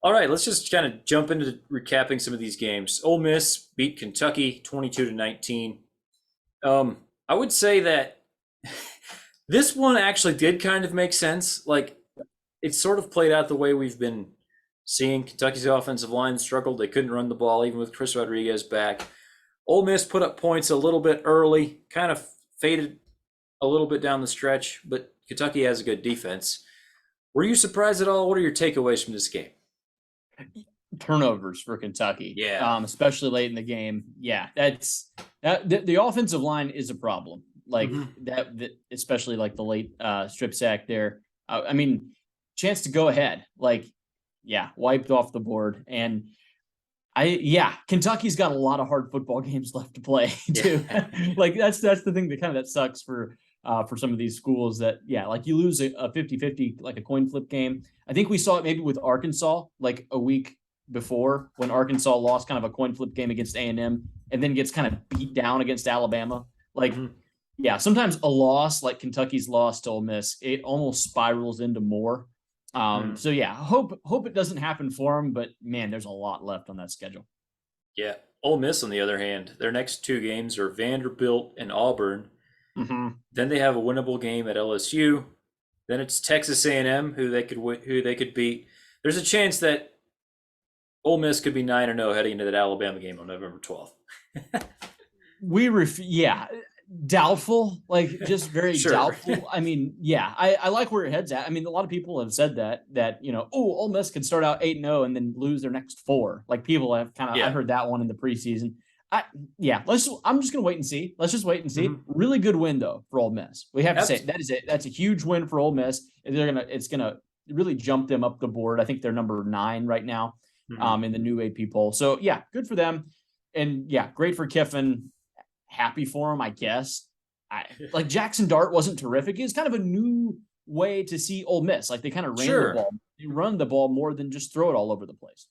All right, let's just kind of jump into recapping some of these games. Ole Miss beat Kentucky 22-19. I would say that this one actually did kind of make sense. Like, it sort of played out the way we've been seeing. Kentucky's offensive line struggled. They couldn't run the ball even with Chris Rodriguez back. Ole Miss put up points a little bit early, kind of faded a little bit down the stretch, but Kentucky has a good defense. Were you surprised at all? What are your takeaways from this game? Turnovers for Kentucky, Yeah. Especially late in the game. Yeah, the offensive line is a problem. Like that, especially like the late strip sack there. I mean, chance to go ahead, like, yeah, wiped off the board. And Kentucky's got a lot of hard football games left to play too. Yeah. Like that's the thing that sucks for some of these schools that, like you lose a 50-50, like a coin flip game. I think we saw it maybe with Arkansas, like a week before when Arkansas lost kind of a coin flip game against A&M and then gets kind of beat down against Alabama. Like, sometimes a loss like Kentucky's loss to Ole Miss, it almost spirals into more. So hope it doesn't happen for them, but man, there's a lot left on that schedule. Yeah. Ole Miss, on the other hand, their next two games are Vanderbilt and Auburn. Then they have a winnable game at LSU. Then it's Texas A&M, who they could beat. There's a chance that Ole Miss could be 9-0 heading into that Alabama game on November 12th. Doubtful, like just very Sure. doubtful. I mean, I like where your head's at. I mean, a lot of people have said that Ole Miss could start out 8-0 and then lose their next four. Like people have I heard that one in the preseason. I'm just gonna wait and see. Let's just wait and see. Really good win though for Ole Miss. We have to say that's a huge win for Ole Miss. It's gonna really jump them up the board. I think they're number 9 right now in the new AP poll. So good for them, and great for Kiffin. Happy for him, I guess. Like Jackson Dart wasn't terrific. It's kind of a new way to see Ole Miss. Like they kind of ran the ball. They run the ball more than just throw it all over the place.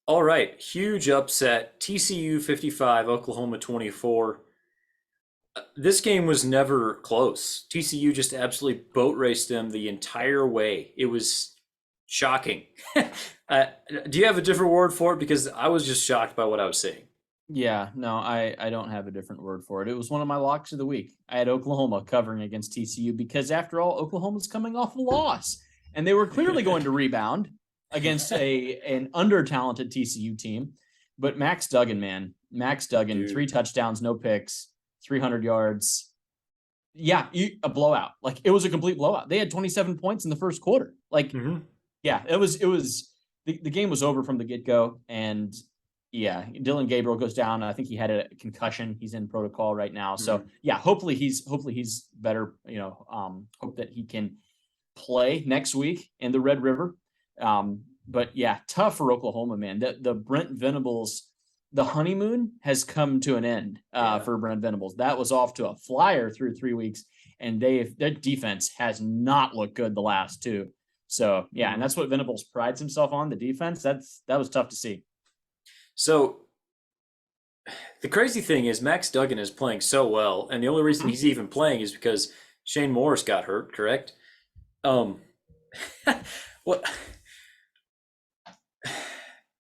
All right, huge upset. TCU 55, Oklahoma 24. This game was never close. TCU just absolutely boat raced them the entire way. It was shocking. Do you have a different word for it? Because I was just shocked by what I was seeing. Yeah, no, I don't have a different word for it. It was one of my locks of the week. I had Oklahoma covering against TCU because, after all, Oklahoma's coming off a loss, and they were clearly going to rebound against an under-talented TCU team. But Max Duggan, dude. 3 touchdowns, no picks, 300 yards. A blowout. Like, it was a complete blowout. They had 27 points in the first quarter. Like, it was the game was over from the get-go, and Dylan Gabriel goes down. I think he had a concussion. He's in protocol right now. So hopefully he's better. Hope that he can play next week in the Red River. But tough for Oklahoma, man. The Brent Venables, the honeymoon has come to an end for Brent Venables. That was off to a flyer through 3 weeks, and their defense has not looked good the last 2. So and that's what Venables prides himself on, the defense. That was tough to see. So the crazy thing is Max Duggan is playing so well, and the only reason he's even playing is because Shane Morris got hurt, correct? What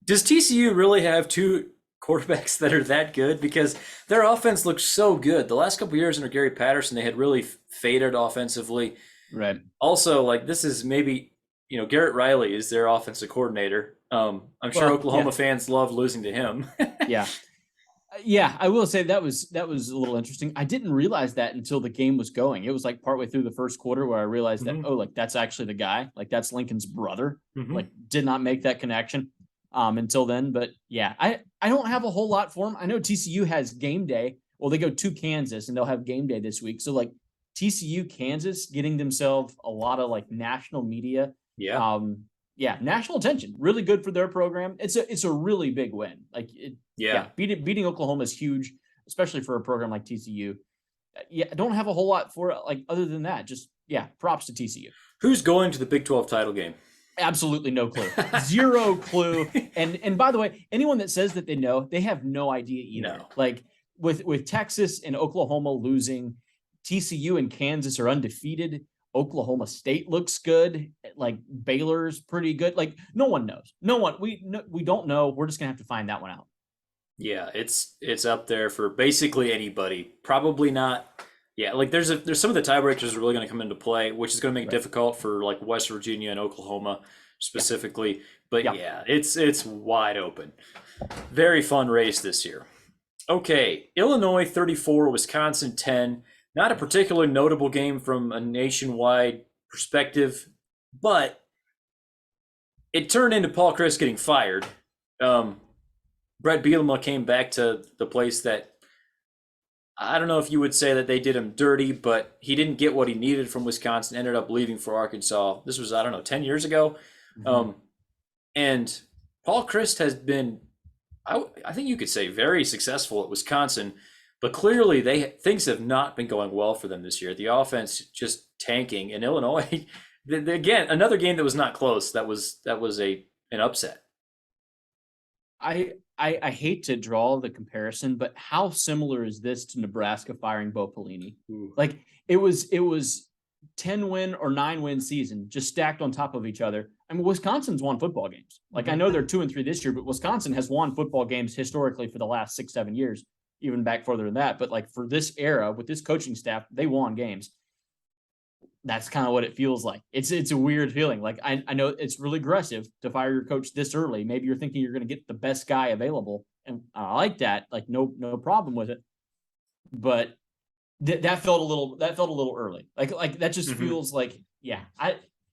does TCU really have 2 quarterbacks that are that good? Because their offense looks so good. The last couple of years under Gary Patterson, they had really faded offensively. Right. Also, like, this is maybe, Garrett Riley is their offensive coordinator. I'm sure Oklahoma fans love losing to him. I will say that was a little interesting. I didn't realize that until the game was going. It was like partway through the first quarter where I realized that, that's actually the guy. Like, that's Lincoln's brother. Like, did not make that connection until then. But I don't have a whole lot for him. I know TCU has game day. Well, they go to Kansas and they'll have game day this week. So like TCU, Kansas getting themselves a lot of like national media. National attention, really good for their program. It's a really big win. Like, beating Oklahoma is huge, especially for a program like TCU. I don't have a whole lot for it, like, other than that. Just props to TCU. Who's going to the Big 12 title game? Absolutely no clue. Zero clue. And by the way, anyone that says that they know, they have no idea either. No. Like with Texas and Oklahoma losing, TCU and Kansas are undefeated. Oklahoma State looks good. Like Baylor's pretty good. Like no one knows. We don't know. We're just gonna have to find that one out. Yeah, it's up there for basically anybody. Probably not. Yeah, like there's some of the tiebreakers are really going to come into play, which is going to make it difficult for like West Virginia and Oklahoma specifically. But yeah, it's wide open. Very fun race this year. Okay, Illinois 34, Wisconsin 10. Not a particularly notable game from a nationwide perspective, but it turned into Paul Chryst getting fired. Brett Bielema came back to the place that I don't know if you would say that they did him dirty, but he didn't get what he needed from Wisconsin, ended up leaving for Arkansas. This was, I don't know, 10 years ago. And Paul Chryst has been, I think you could say, very successful at Wisconsin, but clearly things have not been going well for them this year. The offense just tanking. And Illinois, again, another game that was not close. That was an upset. I hate to draw the comparison, but how similar is this to Nebraska firing Bo Pelini? Ooh. Like it was 10-win or 9-win season just stacked on top of each other. I mean, Wisconsin's won football games. Like I know they're 2-3 this year, but Wisconsin has won football games historically for the last 6-7 years, even back further than that. But like for this era with this coaching staff, they won games. That's kind of what it feels like. It's a weird feeling. Like I know it's really aggressive to fire your coach this early. Maybe you're thinking you're going to get the best guy available, and I like that. Like no problem with it. But that felt a little early. Like that just feels like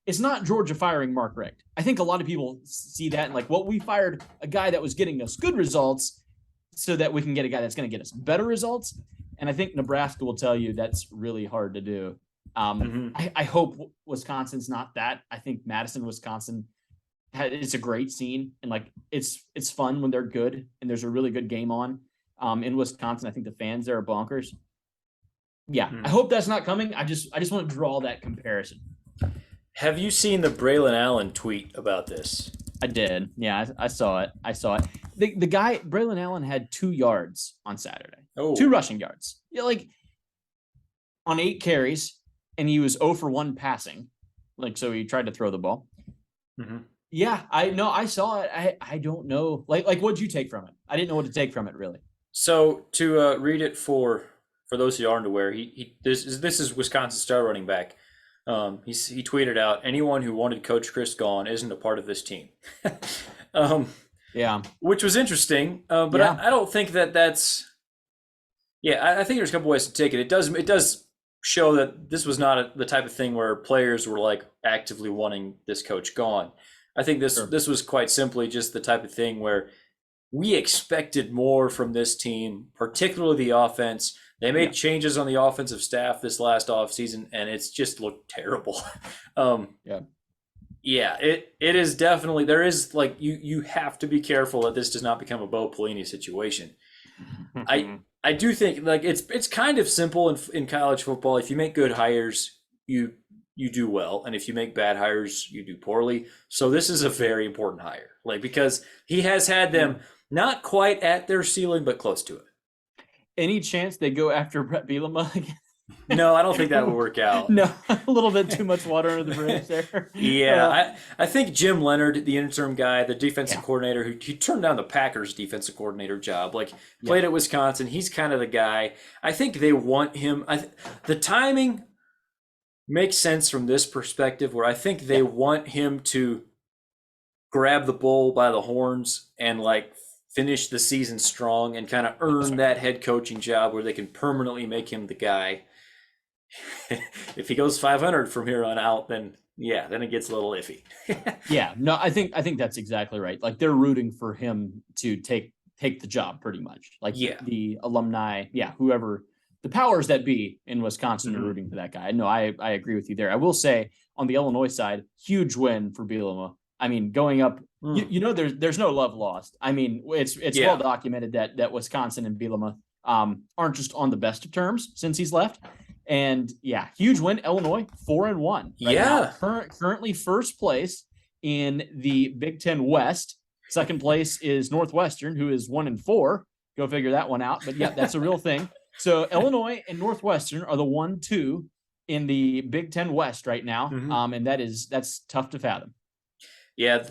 it's not Georgia firing Mark Richt. I think a lot of people see that and like, well, we fired a guy that was getting us good results so that we can get a guy that's going to get us better results. And I think Nebraska will tell you that's really hard to do. I hope Wisconsin's not that. I think Madison, Wisconsin, it's a great scene, and like it's fun when they're good and there's a really good game on. In Wisconsin, I think the fans there are bonkers. Yeah, I hope that's not coming. I just want to draw that comparison. Have you seen the Braylon Allen tweet about this? I did. Yeah, I saw it. The guy Braylon Allen had 2 yards on Saturday. 2 rushing yards. Yeah, like on 8 carries. And he was 0 for 1 passing. Like, so he tried to throw the ball. Yeah, I saw it. I don't know. Like what'd you take from it? I didn't know what to take from it, really. So to read it for those who aren't aware, this is Wisconsin star running back. He tweeted out, anyone who wanted Coach Chryst gone isn't a part of this team. Which was interesting. But I don't think that's, I think there's a couple ways to take it. It does show that this was not the type of thing where players were like actively wanting this coach gone. I think this was quite simply just the type of thing where we expected more from this team, particularly the offense. They made changes on the offensive staff this last offseason, and it's just looked terrible. It is definitely, there is like, you have to be careful that this does not become a Bo Pelini situation. I do think like it's kind of simple in college football. If you make good hires, you do well, and if you make bad hires, you do poorly. So this is a very important hire, like because he has had them not quite at their ceiling, but close to it. Any chance they go after Brett Bielema again? No, I don't think that would work out. No, a little bit too much water under the bridge there. I think Jim Leonard, the interim guy, the defensive coordinator, he turned down the Packers defensive coordinator job, played at Wisconsin. He's kind of the guy. I think they want him. The timing makes sense from this perspective, where I think they want him to grab the bull by the horns and like finish the season strong and kind of earn that head coaching job where they can permanently make him the guy. If he goes 500 from here on out, then it gets a little iffy. I think that's exactly right. Like they're rooting for him to take the job pretty much. Like the alumni, whoever the powers that be in Wisconsin are rooting for that guy. No, I agree with you there. I will say on the Illinois side, huge win for Bielema. I mean, going up, there's no love lost. I mean, it's well documented that Wisconsin and Bielema aren't just on the best of terms since he's left. And huge win. Illinois 4-1. Currently first place in the Big Ten West. Second place is Northwestern, who is 1-4. Go figure that one out. But that's a real thing. So Illinois and Northwestern are the 1-2 in the Big Ten West right now, Mhm. and that's tough to fathom. Yeah,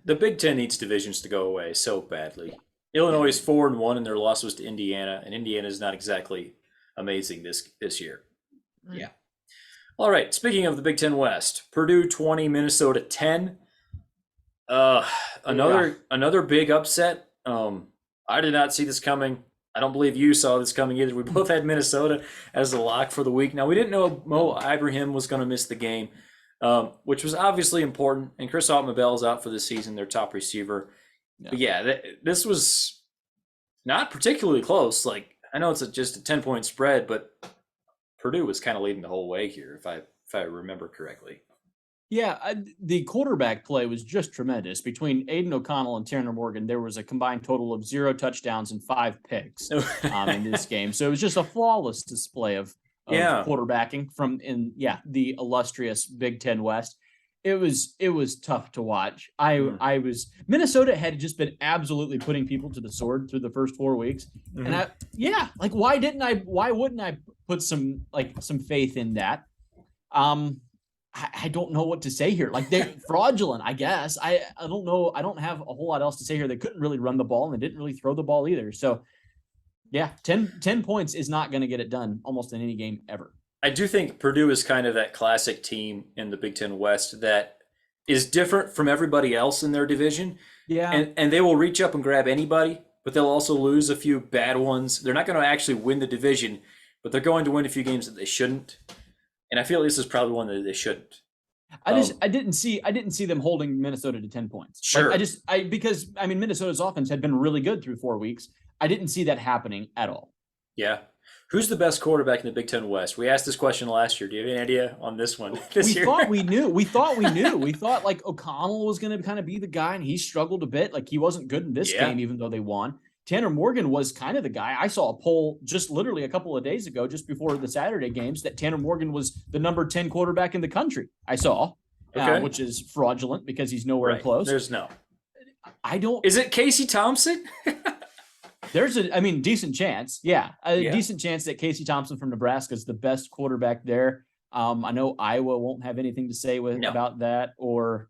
the Big Ten needs divisions to go away so badly. Illinois Yeah. is 4-1, and their loss was to Indiana, and Indiana is not exactly amazing this year. Yeah. All right. Speaking of the Big Ten West, Purdue 20, Minnesota 10. Uh, Yeah. another big upset. I did not see this coming. I don't believe you saw this coming either. We both had Minnesota as a lock for the week. Now we didn't know Mo Ibrahim was going to miss the game, which was obviously important. And Chris Autman-Bell is out for the season, their top receiver. Yeah. But yeah, this was not particularly close. Like I know it's just a 10-point spread, but Purdue was kind of leading the whole way here, if I remember correctly. Yeah, the quarterback play was just tremendous. Between Aiden O'Connell and Tanner Morgan, there was a combined total of 0 touchdowns and 5 picks in this game. So it was just a flawless display of Yeah. quarterbacking from the illustrious Big Ten West. It was tough to watch. I was Minnesota had just been absolutely putting people to the sword through the first 4 weeks, and why wouldn't I put some faith in that? I don't know what to say here. Like they're fraudulent, I guess. I don't know. I don't have a whole lot else to say here. They couldn't really run the ball and they didn't really throw the ball either. So yeah, 10 points is not going to get it done almost in any game ever. I do think Purdue is kind of that classic team in the Big Ten West that is different from everybody else in their division. Yeah. And they will reach up and grab anybody, but they'll also lose a few bad ones. They're not going to actually win the division, but they're going to win a few games that they shouldn't. And I feel this is probably one that they shouldn't. I didn't see them holding Minnesota to 10 points. Sure. Because Minnesota's offense had been really good through 4 weeks. I didn't see that happening at all. Yeah. Who's the best quarterback in the Big Ten West? We asked this question last year. Do you have any idea on this one? We thought we knew. We thought like O'Connell was going to kind of be the guy, and he struggled a bit. Like he wasn't good in this game, even though they won. Tanner Morgan was kind of the guy. I saw a poll just literally a couple of days ago, just before the Saturday games, that Tanner Morgan was the number 10 quarterback in the country. I saw, which is fraudulent because he's nowhere close. There's no. I don't. Is it Casey Thompson? There's a decent chance. Yeah, decent chance that Casey Thompson from Nebraska is the best quarterback there. I know Iowa won't have anything to say about that. Or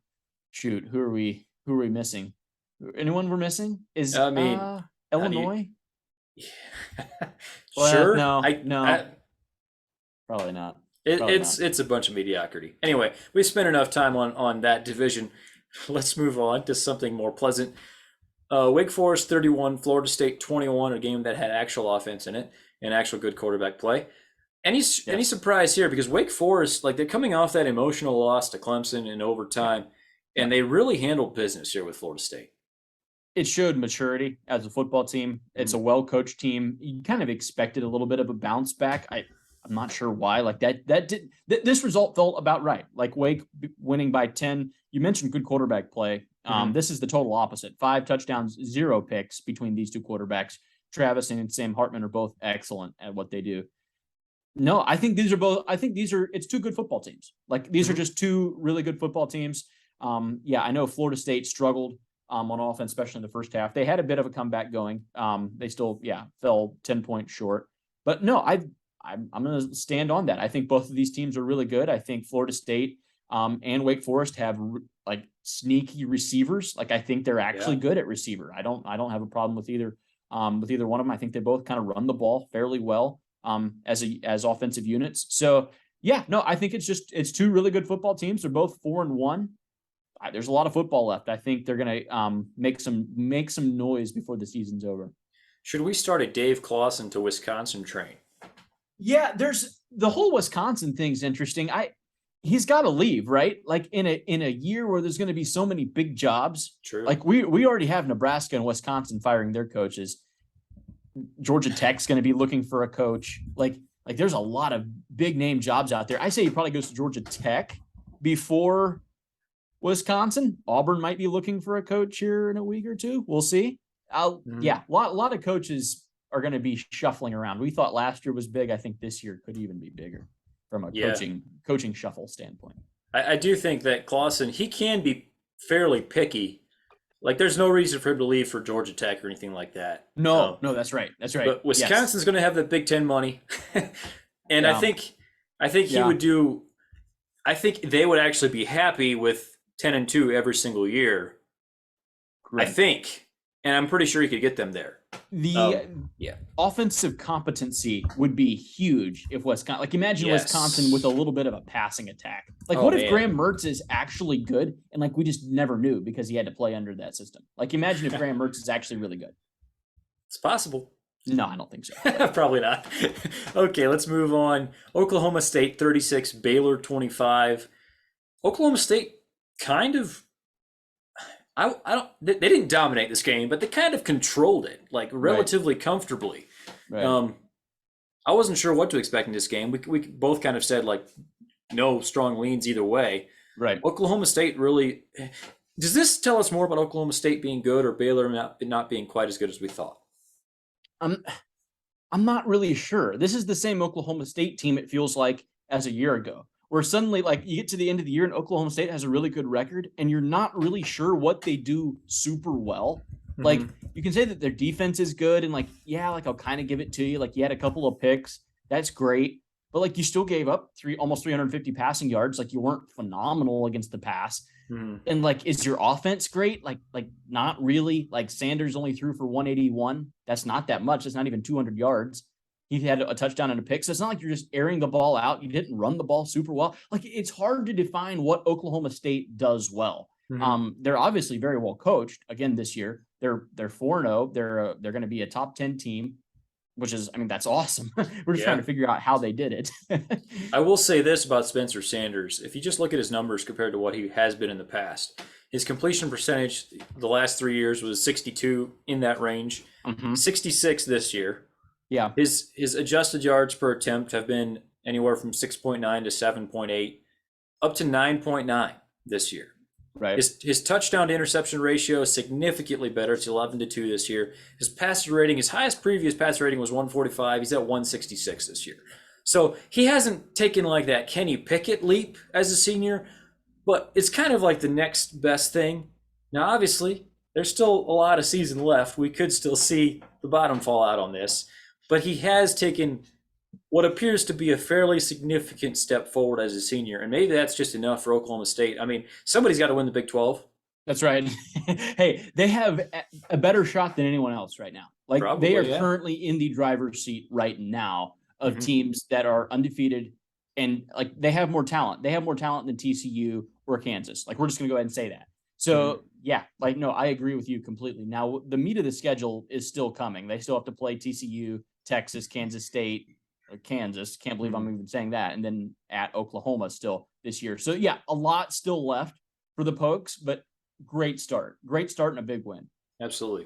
shoot, who are we missing? Anyone we're missing? Illinois? Sure. No, probably not. It's a bunch of mediocrity. Anyway, we spent enough time on that division. Let's move on to something more pleasant. Wake Forest 31, Florida State 21, a game that had actual offense in it and actual good quarterback play. Any surprise here? Because Wake Forest, they're coming off that emotional loss to Clemson in overtime, and they really handled business here with Florida State. It showed maturity as a football team. It's a well-coached team. You kind of expected a little bit of a bounce back. I'm not sure why. This result felt about right. Like Wake winning by 10. You mentioned good quarterback play. This is the total opposite. 5 touchdowns, 0 picks between these two quarterbacks. Travis and Sam Hartman are both excellent at what they do. No, I think it's 2 good football teams. These are just 2 really good football teams. I know Florida State struggled on offense, especially in the first half. They had a bit of a comeback going. They still, fell 10 points short. But no, I'm going to stand on that. I think both of these teams are really good. I think Florida State and Wake Forest have sneaky receivers. I think they're actually good at receiver. I don't have a problem with either one of them. I think they both kind of run the ball fairly well as offensive units. So I think it's 2 really good football teams. They're both 4-1. There's a lot of football left. I think they're going to make some noise before the season's over. Should we start a Dave Clawson to Wisconsin train? Yeah, there's the whole Wisconsin thing's interesting. He's got to leave, right? In a year where there's going to be so many big jobs. True. We already have Nebraska and Wisconsin firing their coaches. Georgia Tech's going to be looking for a coach. There's a lot of big name jobs out there. I say he probably goes to Georgia Tech before Wisconsin. Auburn might be looking for a coach here in a week or 2. We'll see. A lot of coaches are going to be shuffling around. We thought last year was big. I think this year could even be bigger from a coaching shuffle standpoint. I do think that Clawson, he can be fairly picky. There's no reason for him to leave for Georgia Tech or anything like that. No, that's right. That's right. But Wisconsin's going to have the Big Ten money. And I think I think he Yeah. would do. I think they would actually be happy with 10-2 every single year. I Right. think, and I'm pretty sure he could get them there. The Yeah. offensive competency would be huge if Wisconsin, like imagine Yes. Wisconsin with a little bit of a passing attack. Like, Oh, what if man. Graham Mertz is actually good and like we just never knew because he had to play under that system? Like, imagine if Graham Mertz is actually really good. It's possible. No, I don't think so. Probably not. Okay, let's move on. Oklahoma State 36, Baylor 25. Oklahoma State kind of. I don't. They didn't dominate this game, but they kind of controlled it, like relatively comfortably. Right. I wasn't sure what to expect in this game. We both kind of said like no strong leans either way. Right. Oklahoma State really. Does this tell us more about Oklahoma State being good or Baylor not being quite as good as we thought? I'm not really sure. This is the same Oklahoma State team, it feels like, as a year ago, where suddenly, like, you get to the end of the year and Oklahoma State has a really good record, and you're not really sure what they do super well. Like, you can say that their defense is good, and like, yeah, like I'll kind of give it to you. Like, you had a couple of picks, that's great, but like you still gave up almost 350 passing yards. Like, you weren't phenomenal against the pass. And like, is your offense great? Like not really. Like, Sanders only threw for 181. That's not that much. That's not even 200 yards. He had a touchdown and a pick. So it's not like you're just airing the ball out. You didn't run the ball super well. Like, it's hard to define what Oklahoma State does well. They're obviously very well coached again this year. They're 4-0. They're going to be a top 10 team, which is, I mean, that's awesome. We're just trying to figure out how they did it. I will say this about Spencer Sanders. If you just look at his numbers compared to what he has been in the past, his completion percentage the last 3 years was 62, in that range, 66 this year. Yeah. His adjusted yards per attempt have been anywhere from 6.9 to 7.8, up to 9.9 this year. Right. His touchdown to interception ratio is significantly better. It's 11-2 this year. His passer rating, his highest previous passer rating was 145. He's at 166 this year. So he hasn't taken like that Kenny Pickett leap as a senior, but it's kind of like the next best thing. Now, obviously, there's still a lot of season left. We could still see the bottom fall out on this, but he has taken what appears to be a fairly significant step forward as a senior, and maybe that's just enough for Oklahoma State. I mean, somebody's got to win the Big 12. That's right. Hey, they have a better shot than anyone else right now. Like, Probably, they are currently in the driver's seat right now of teams that are undefeated, and like they have more talent. They have more talent than TCU or Kansas. Like, we're just going to go ahead and say that. So yeah, like, no, I agree with you completely. Now, the meat of the schedule is still coming. They still have to play TCU, Texas, Kansas State, or Kansas. Can't believe I'm even saying that. And then at Oklahoma still this year. So yeah, a lot still left for the Pokes, but great start and a big win. Absolutely.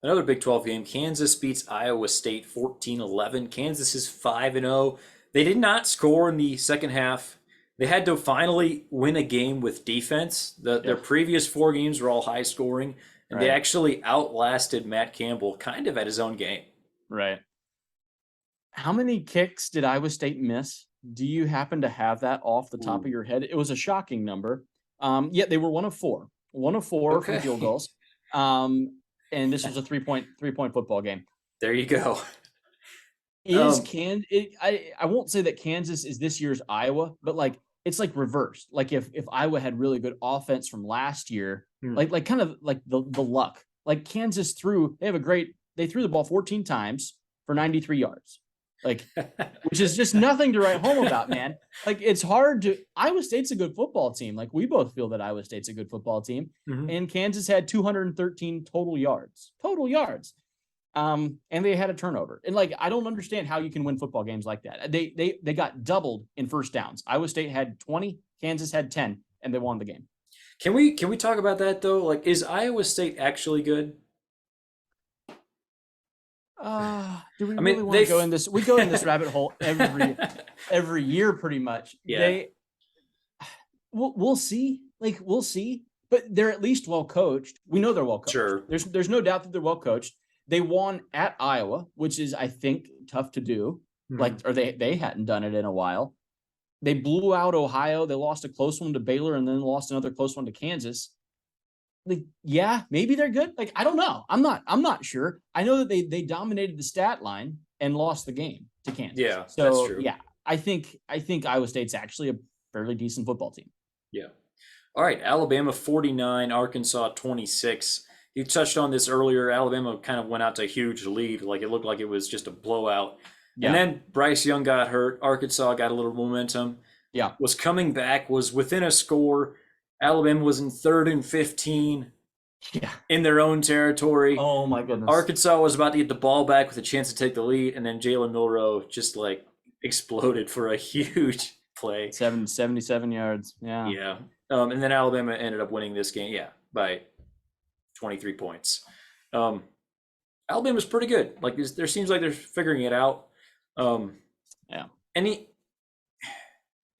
Another Big 12 game. Kansas beats Iowa State 14-11. Kansas is 5-0. They did not score in the second half. They had to finally win a game with defense. Their previous 4 games were all high scoring, and they actually outlasted Matt Campbell kind of at his own game. Right. How many kicks did Iowa State miss? Do you happen to have that off the top of your head? It was a shocking number. Yeah, they were 1 of 4. 1 of 4 from field goals. And this was a 3-point football game. There you go. I won't say that Kansas is this year's Iowa, but like, it's like reversed. Like, if Iowa had really good offense from last year, like kind of like the luck. Like, Kansas they threw the ball 14 times for 93 yards. Like, which is just nothing to write home about, man. Like, it's hard to. Iowa State's a good football team. Like, we both feel that Iowa State's a good football team. And Kansas had 213 total yards. And they had a turnover. And like, I don't understand how you can win football games like that. They got doubled in first downs. Iowa State had 20, Kansas had 10, and they won the game. Can we talk about that though? Like, is Iowa State actually good? Do we really want to go in this? We go in this rabbit hole every year, pretty much. Yeah. We'll see. Like, we'll see. But they're at least well coached. We know they're well coached. Sure. There's no doubt that they're well coached. They won at Iowa, which is, I think, tough to do. Or they hadn't done it in a while. They blew out Ohio. They lost a close one to Baylor, and then lost another close one to Kansas. Like, yeah, maybe they're good. Like, I don't know. I'm not sure. I know that they dominated the stat line and lost the game to Kansas. Yeah, so that's true. Yeah, I think Iowa State's actually a fairly decent football team. Yeah. All right. Alabama 49, Arkansas 26. You touched on this earlier. Alabama kind of went out to a huge lead. Like, it looked like it was just a blowout. And Yeah. then Bryce Young got hurt. Arkansas got a little momentum. Yeah. Was coming back, was within a score. Alabama was in 3rd and 15 Yeah. in their own territory. Oh my goodness. Arkansas was about to get the ball back with a chance to take the lead, and then Jalen Milroe just like exploded for a huge play. 77 yards. Yeah. Yeah. And then Alabama ended up winning this game, by 23 points. Alabama's pretty good. Like, there seems like they're figuring it out. Yeah. Any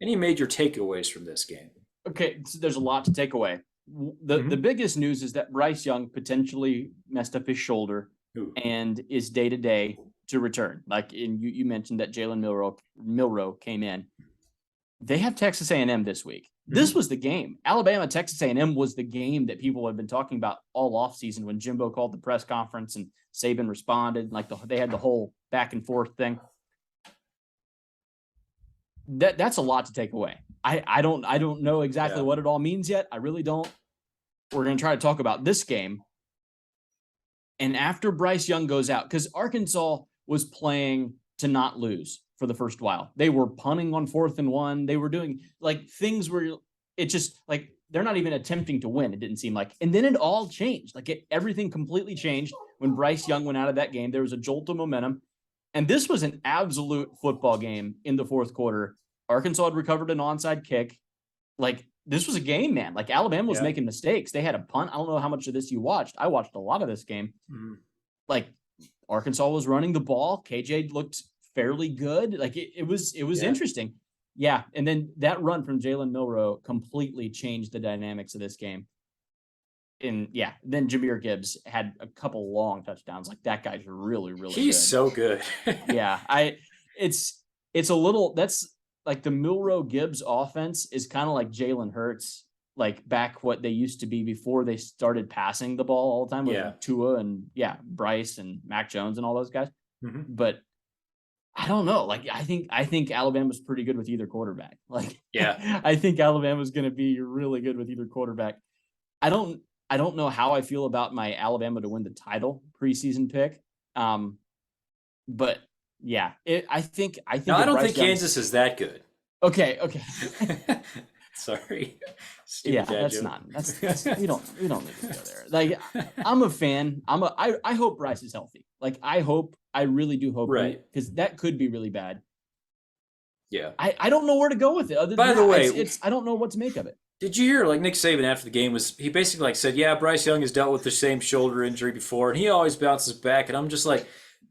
major takeaways from this game? Okay, so there's a lot to take away. The biggest news is that Bryce Young potentially messed up his shoulder and is day to day to return. Like, you mentioned that Jalen Milroe came in. They have Texas A&M this week. This was the game. Alabama, Texas A&M was the game that people have been talking about all offseason when Jimbo called the press conference and Saban responded. Like, they had the whole back and forth thing. That's a lot to take away. I don't know exactly what it all means yet. I really don't. We're going to try to talk about this game. And after Bryce Young goes out, because Arkansas was playing to not lose for the first while. They were punting on 4th and 1. They were doing like things where it just like they're not even attempting to win. It didn't seem like. And then it all changed. Like, everything completely changed when Bryce Young went out of that game. There was a jolt of momentum. And this was an absolute football game in the 4th quarter. Arkansas had recovered an onside kick. Like, this was a game, man. Like, Alabama was making mistakes. They had a punt. I don't know how much of this you watched. I watched a lot of this game. Like, Arkansas was running the ball. KJ looked fairly good. Like, it was interesting. Yeah. And then that run from Jalen Milroe completely changed the dynamics of this game. And then Jahmyr Gibbs had a couple long touchdowns. Like, that guy's really, really good. He's so good. It's a little, that's like the Milroe Gibbs offense is kind of like Jalen Hurts, like back what they used to be before they started passing the ball all the time with Tua and Bryce and Mac Jones and all those guys. But I don't know. Like, I think Alabama's pretty good with either quarterback. Like, I think Alabama's going to be really good with either quarterback. I don't know how I feel about my Alabama to win the title preseason pick. But I think. No, I don't think Kansas is that good. Okay. Sorry. That's we don't need to go there. Like, I'm a fan. I hope Bryce is healthy. Like, I really do hope, right? Because that could be really bad. Yeah. I don't know where to go with it. By the way, I don't know what to make of it. Did you hear, like, Nick Saban after the game he basically said, Bryce Young has dealt with the same shoulder injury before, and he always bounces back. And I'm just like,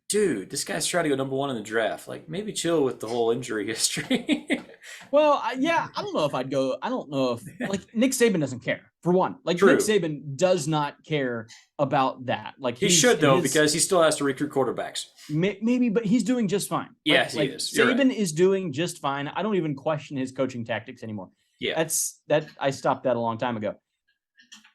dude, this guy's trying to go number 1 in the draft. Like, maybe chill with the whole injury history. Well, I don't know if I'd go. I don't know if, like, Nick Saban doesn't care, for one. Like, True. Nick Saban does not care about that. Like, he should, though, because he still has to recruit quarterbacks. Maybe, but he's doing just fine. Yes, he is. Saban is doing just fine. I don't even question his coaching tactics anymore. Yeah. I stopped that a long time ago.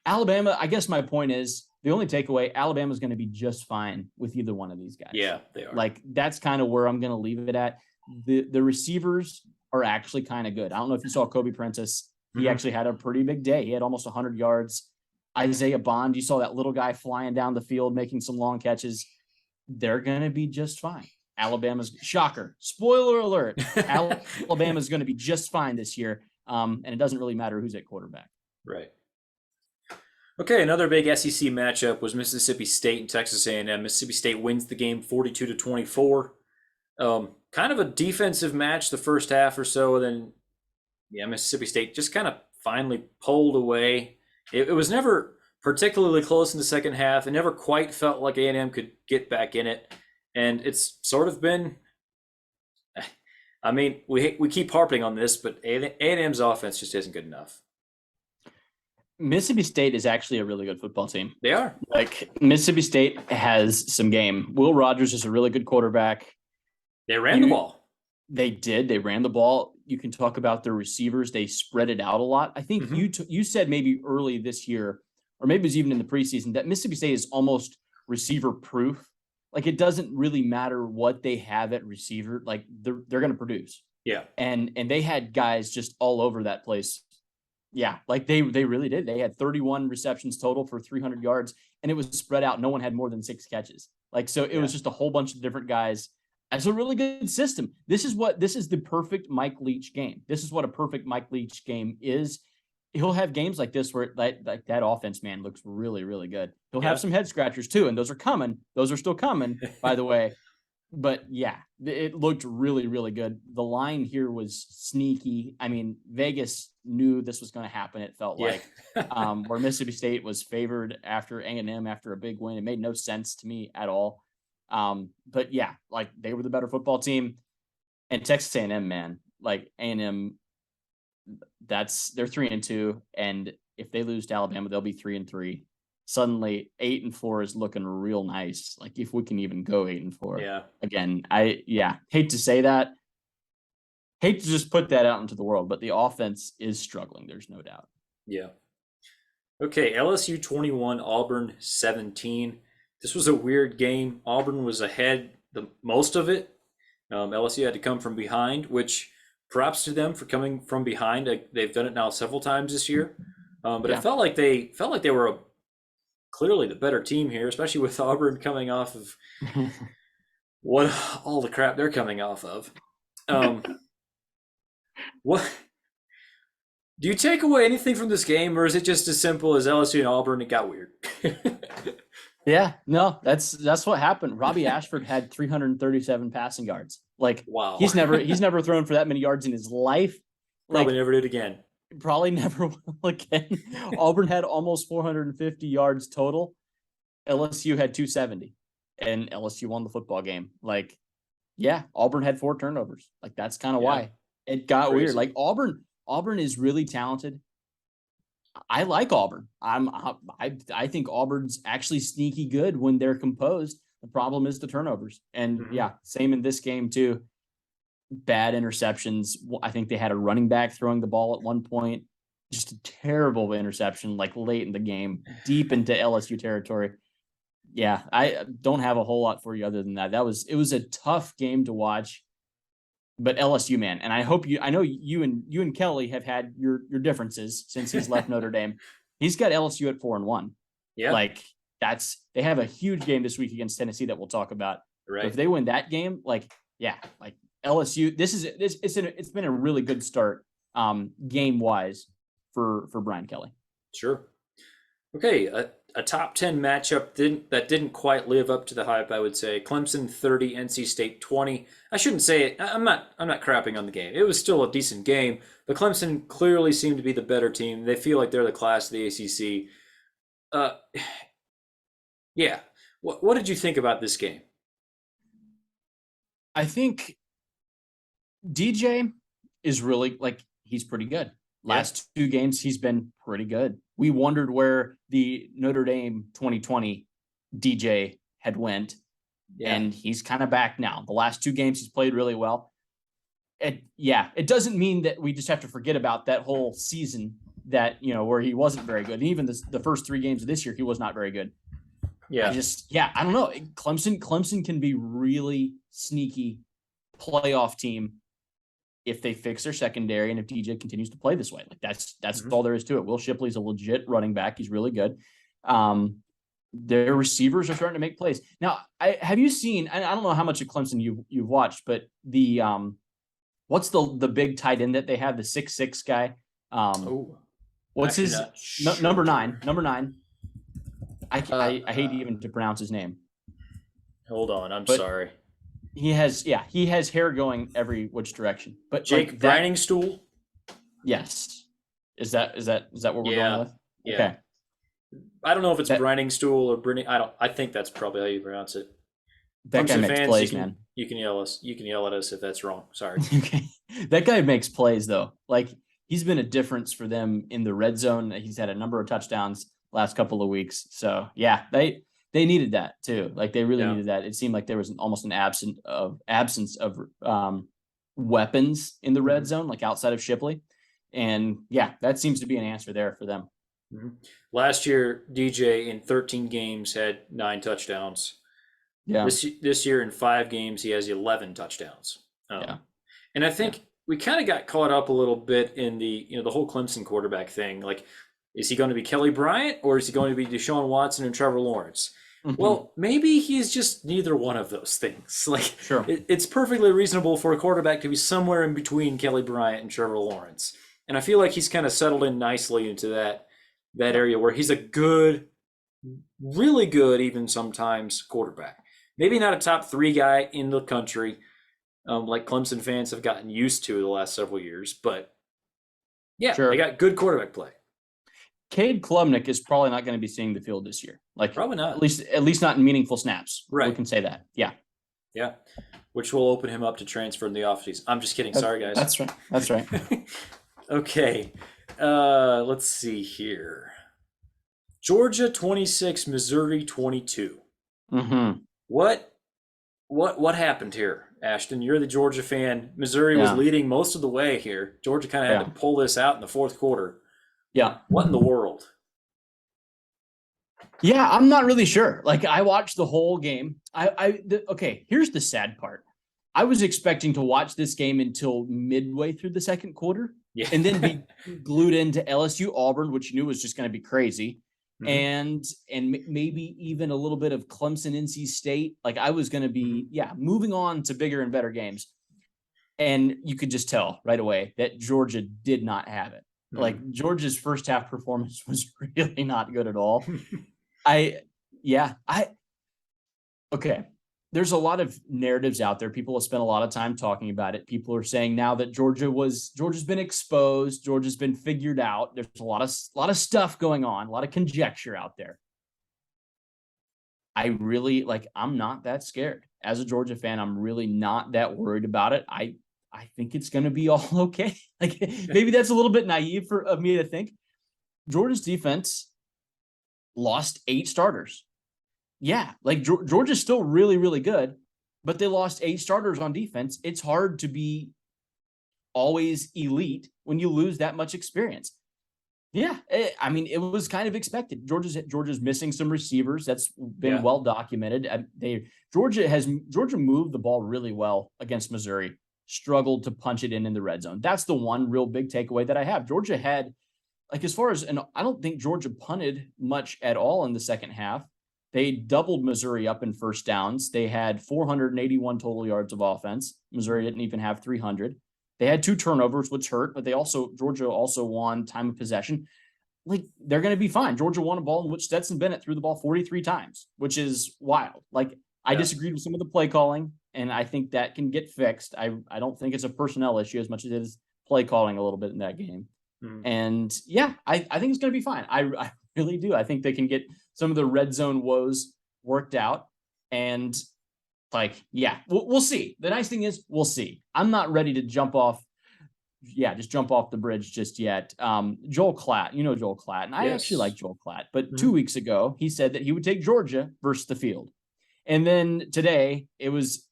Alabama, I guess my point is, the only takeaway, Alabama's going to be just fine with either one of these guys. Yeah, they are. Like, that's kind of where I'm going to leave it at. The receivers are actually kind of good. I don't know if you saw Kobe Prentice. He actually had a pretty big day. He had almost 100 yards. Isaiah Bond, you saw that little guy flying down the field, making some long catches. They're going to be just fine. Alabama's, shocker, spoiler alert, Alabama's going to be just fine this year. And it doesn't really matter who's at quarterback. Right. Okay, another big SEC matchup was Mississippi State and Texas A&M. Mississippi State wins the game 42-24. Kind of a defensive match the first half or so, and then Mississippi State just kind of finally pulled away. It was never particularly close in the second half. It never quite felt like A&M could get back in it, and it's sort of been. I mean, we keep harping on this, but A&M's offense just isn't good enough. Mississippi State is actually a really good football team. They are. Like, Mississippi State has some game. Will Rogers is a really good quarterback. They ran the ball. They did. They ran the ball. You can talk about their receivers. They spread it out a lot. I think you said maybe early this year, or maybe it was even in the preseason, that Mississippi State is almost receiver proof. Like, it doesn't really matter what they have at receiver. Like, they're going to produce. Yeah. and they had guys just all over that place. Yeah, like they really did. They had 31 receptions total for 300 yards, and it was spread out. No one had more than 6 catches. Like, so it was just a whole bunch of different guys. It's a really good system. This is the perfect Mike Leach game. This is what a perfect Mike Leach game is. He'll have games like this where that offense, man, looks really, really good. He'll have some head scratchers too, and those are coming. Those are still coming, by the way. But yeah, it looked really, really good. The line here was sneaky. I mean, Vegas knew this was going to happen. It felt like where Mississippi State was favored after A&M after a big win. It made no sense to me at all. But yeah, like they were the better football team. And Texas A&M, man, like A&M, they're 3-2, and if they lose to Alabama, they'll be 3-3. Suddenly 8-4 is looking real nice. Like if we can even go 8-4. Yeah. Again, hate to say that. Hate to just put that out into the world, but the offense is struggling. There's no doubt. Yeah. Okay, LSU 21, Auburn 17. This was a weird game. Auburn was ahead the most of it. LSU had to come from behind, which props to them for coming from behind. They've done it now several times this year. But it felt like they were clearly the better team here, especially with Auburn coming off of what all the crap they're coming off of. What do you take away anything from this game, or is it just as simple as LSU and Auburn? It got weird. Yeah, no, that's what happened. Robbie Ashford had 337 passing yards. Like, wow, he's never thrown for that many yards in his life. Probably never did again. Probably never will again. Auburn had almost 450 yards total. LSU had 270, and LSU won the football game. Like, yeah, Auburn had 4 turnovers. Like, that's kind of why it got weird. Like, Auburn is really talented. I like Auburn. I think Auburn's actually sneaky good when they're composed. The problem is the turnovers, and same in this game too. Bad interceptions. I think they had a running back throwing the ball at one point. Just a terrible interception, like late in the game, deep into LSU territory. Yeah, I don't have a whole lot for you other than that. It was a tough game to watch, but LSU, man, and I know you and Kelly have had your differences since he's left Notre Dame. He's got LSU at 4-1. Yeah, like they have a huge game this week against Tennessee that we'll talk about. Right. But if they win that game, like LSU, it's been a really good start game wise for Brian Kelly. Sure. Okay, a top 10 matchup that didn't quite live up to the hype, I would say. Clemson 30, NC State 20. I shouldn't say it. I'm not crapping on the game. It was still a decent game, but Clemson clearly seemed to be the better team. They feel like they're the class of the ACC. Yeah. What did you think about this game? I think DJ is really, he's pretty good. Last 2 games, he's been pretty good. We wondered where the Notre Dame 2020 DJ had went, and he's kind of back now. The last 2 games, he's played really well. It doesn't mean that we just have to forget about that whole season that, where he wasn't very good. And even the first 3 games of this year, he was not very good. Yeah. I don't know. Clemson can be really sneaky playoff team if they fix their secondary and if DJ continues to play this way. Like that's all there is to it. Will Shipley's a legit running back. He's really good. Their receivers are starting to make plays. Now, have you seen, I don't know how much of Clemson you've watched, but the what's the big tight end that they have, the 6'6" guy? What's his number 9? Number 9. I hate even to pronounce his name. Hold on, I'm sorry. He has hair going every which direction. But Jake Briningstool? Yes. Is that what we're going with? Yeah. Okay. I don't know if it's Briningstool or Brinning. I think that's probably how you pronounce it. That guy makes plays, man. You can yell at us if that's wrong. Sorry. Okay. That guy makes plays though. Like he's been a difference for them in the red zone. He's had a number of touchdowns last couple of weeks. So yeah, they needed that too. Like they really needed that. It seemed like there was almost an absence of weapons in the red zone, like outside of Shipley. And yeah, that seems to be an answer there for them. Mm-hmm. Last year, DJ in 13 games had 9 touchdowns. Yeah. This year in 5 games, he has 11 touchdowns. And I think we kind of got caught up a little bit in the whole Clemson quarterback thing. Like, is he going to be Kelly Bryant or is he going to be Deshaun Watson and Trevor Lawrence? Well, maybe he's just neither one of those things. Like, Sure. it's perfectly reasonable for a quarterback to be somewhere in between Kelly Bryant and Trevor Lawrence. And I feel like he's kind of settled in nicely into that area where he's a good, really good, even sometimes quarterback. Maybe not a top 3 guy in the country, like Clemson fans have gotten used to the last several years. But yeah, Sure. they got good quarterback play. Cade Klubnik is probably not going to be seeing the field this year. Like, Probably not. At least not in meaningful snaps. Right. We can say that. Yeah. Yeah, which will open him up to transfer in the offseason. I'm just kidding. Sorry, guys. That's right. That's right. Okay. Let's see here. Georgia 26, Missouri 22. Mm-hmm. What happened here, Ashton? You're the Georgia fan. Missouri was leading most of the way here. Georgia kind of had to pull this out in the fourth quarter. Yeah. What in the world? Yeah, I'm not really sure. Like, I watched the whole game. Okay, here's the sad part. I was expecting to watch this game until midway through the second quarter, and then be glued into LSU Auburn, which you knew was just going to be crazy, and maybe even a little bit of Clemson NC State. Like, I was going to be moving on to bigger and better games, and you could just tell right away that Georgia did not have it. Like, Georgia's first half performance was really not good at all. Okay. There's a lot of narratives out there. People have spent a lot of time talking about it. People are saying now that Georgia's been exposed. Georgia's been figured out. There's a lot of stuff going on, a lot of conjecture out there. I'm not that scared. As a Georgia fan, I'm really not that worried about it. I think it's going to be all okay. Like, maybe that's a little bit naive of me to think. Georgia's defense lost 8 starters. Yeah, like Georgia's still really, really good, but they lost 8 starters on defense. It's hard to be always elite when you lose that much experience. Yeah, I mean, it was kind of expected. Georgia's missing some receivers. That's been well documented. Georgia moved the ball really well against Missouri, struggled to punch it in the red zone. That's the one real big takeaway that I have. Georgia had, like, as far as, and I don't think Georgia punted much at all in the second half. They doubled Missouri up in first downs. They had 481 total yards of offense. Missouri didn't even have 300. They had 2 turnovers, which hurt, but Georgia also won time of possession. Like, they're going to be fine. Georgia won a ball in which Stetson Bennett threw the ball 43 times, which is wild. Like, I disagreed with some of the play calling, and I think that can get fixed. I don't think it's a personnel issue as much as it is play calling a little bit in that game. And I think it's going to be fine. I really do. I think they can get some of the red zone woes worked out. And we'll see. The nice thing is we'll see. I'm not ready to jump off the bridge just yet. Joel Klatt, Joel Klatt, and I actually like Joel Klatt, but 2 weeks ago he said that he would take Georgia versus the field. And then today it was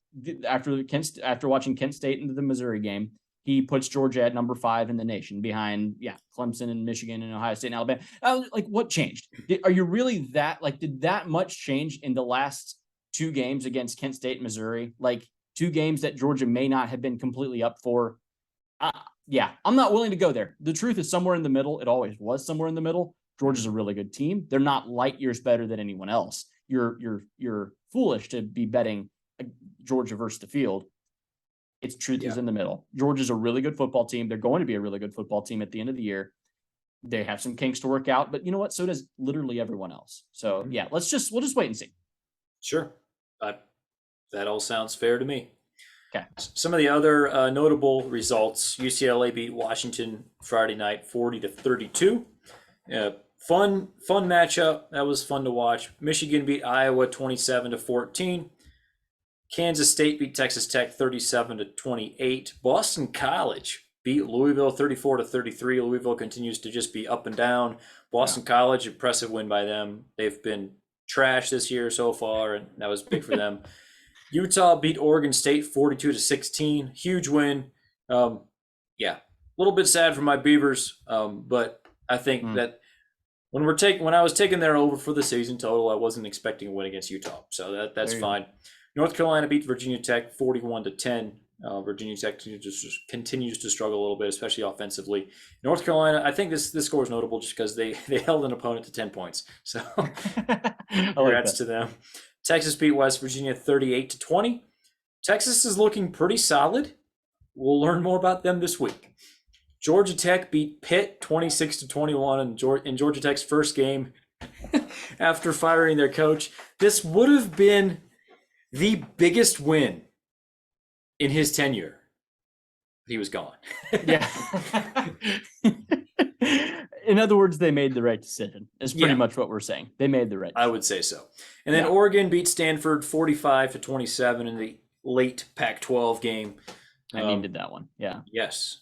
after watching Kent State into the Missouri game, he puts Georgia at number 5 in the nation behind, Clemson and Michigan and Ohio State and Alabama. Like, what changed? Are you really did that much change in the last 2 games against Kent State and Missouri? Like, 2 games that Georgia may not have been completely up for. I'm not willing to go there. The truth is somewhere in the middle. It always was somewhere in the middle. Georgia's a really good team. They're not light years better than anyone else. You're foolish to be betting Georgia versus the field. Its truth is in the middle. Georgia's a really good football team. They're going to be a really good football team at the end of the year. They have some kinks to work out, but you know what? So does literally everyone else. So we'll just wait and see. Sure. That all sounds fair to me. Okay. Some of the other notable results: UCLA beat Washington Friday night 40-32. Fun matchup. That was fun to watch. Michigan beat Iowa 27-14. Kansas State beat Texas Tech 37-28. Boston College beat Louisville 34-33. Louisville continues to just be up and down. Boston College, impressive win by them. They've been trash this year so far, and that was big for them. Utah beat Oregon State 42-16. Huge win. A little bit sad for my Beavers, but I think that when I was taking their over for the season total, I wasn't expecting a win against Utah, so that's fine. North Carolina beat Virginia Tech 41-10. Virginia Tech just continues to struggle a little bit, especially offensively. North Carolina, I think this score is notable just because they held an opponent to 10 points. So congrats to them. Texas beat West Virginia 38-20. Texas is looking pretty solid. We'll learn more about them this week. Georgia Tech beat Pitt 26-21 in Georgia Tech's first game after firing their coach. This would have been the biggest win in his tenure. He was gone. Yeah. In other words, they made the right decision. Is pretty much what we're saying. They made the right decision. I would say so. And then Oregon beat Stanford 45-27 in the late Pac-12 game. I needed that one. Yeah. Yes.